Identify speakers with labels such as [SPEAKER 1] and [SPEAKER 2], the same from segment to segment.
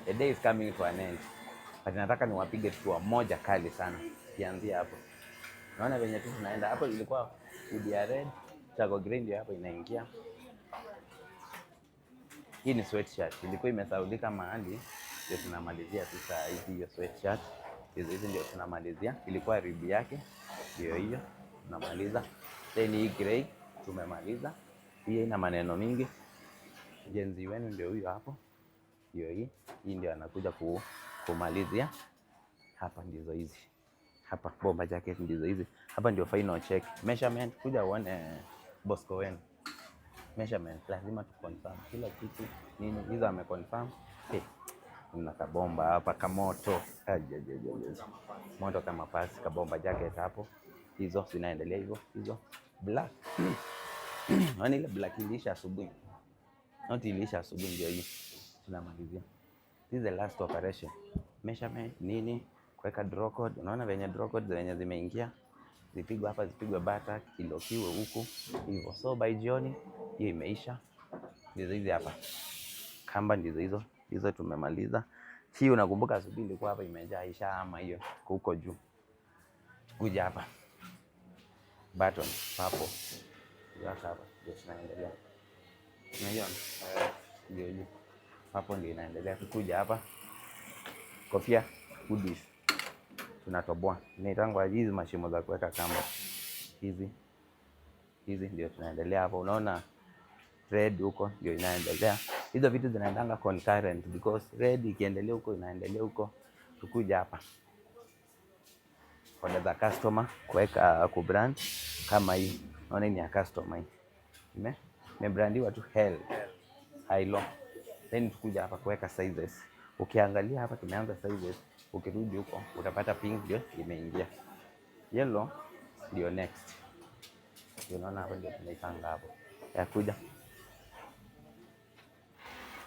[SPEAKER 1] The day is coming to an end. But nataka niwapige tour moja kali sana. Kianzia hapo. Naona venye tu tunaenda hapo, ilikuwa Udia Red, Chago Green ndio hapo inaingia. Hii ni sweatshirt. Ilikuwa imesaulika mahali, ndio tunamalizia sasa hiyo sweatshirt. Hizi ndio tunamalizia. Ilikuwa rib yake ndio hiyo tunamaliza. Then hii grey tumemaliza. Hii ina maneno mingi. Jenzi wenu ndio huyo hapo. Ndio hii ndio anakuja kumalizia. Hapa ndizo hizi. Hapa bomba jacket ndizo hizi. Hapa ndio final check. Measurement kuja uone Bosco wenu. Measurement lazima tu confirm kila kitu nini, hizo ame confirm. Kuna kabomba hapa kamoto. Moto kama pasi, kabomba jacket hapo. Hizo zinaendelea hivyo, hizo black. Wani ile black ilisha asubuhi. Not ilisha asubuhi ndio hii. Tunamalizia. This is the last operation. Measurement nini, kuweka draw code. Unaona venye draw code zenye zimeingia. Zipigwe hapa, zipigwe bata, kilokiwe huku. Hivyo. So by jioni hiyo imeisha. Ndizo hizi hapa. Kamba ndizo hizo. Hizo tumemaliza. Hii unakumbuka asubuhi ilikuwa hapa imejaa isha ama hiyo huko juu. Kuja hapa. Button hapo. Sasa hapa ndio tunaendelea. Unaiona? Ndio hiyo. Hapo ndio inaendelea. Kuja hapa. Kofia, hoodies. Tunatoboa. Inaitangwa hizi mashimo za kuweka kamba. Hizi ndio tunaendelea hapo. Unaona red huko ndio inaendelea. Hizo vitu zinaendanga concurrent because red ikiendelea huko inaendelea huko. Tukuja hapa. Order za customer kuweka kubrand kama hii. Unaona ni ya customer hii. Imebrandiwa tu hell. High low. Then tukuja hapa kuweka sizes. Ukiangalia hapa tumeanza sizes. Ukirudi huko utapata pink ndio imeingia. Yellow ndio next. Unaona hapa ndio tunaipanga hapo. Ya kuja.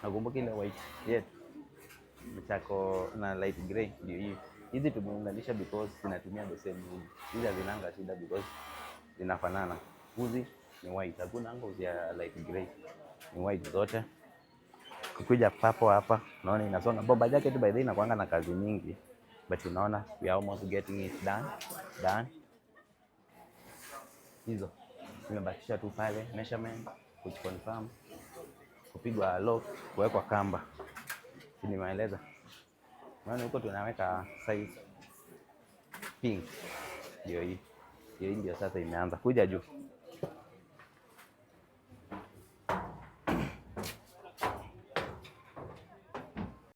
[SPEAKER 1] Nakumbuka ile white yetu. Mchako na light grey ndio hii. Hizi tumeunganisha because zinatumia the same wood. Hizi hazinanga shida because zinafanana. Hizi ni white. Hakuna ngozi ya light grey. Ni white zote. Kukuja papo hapa, unaona inasonga. Bomba jacket by the way inakuanga na kazi mingi. But unaona we are almost getting it done. Hizo. Tumebakisha tu pale measurement, kuconfirm, kupigwa lock, kuwekwa kamba. Nimeeleza. Maana huko tunaweka size pink. Ndio hii. Hiyo ndio sasa imeanza kuja juu.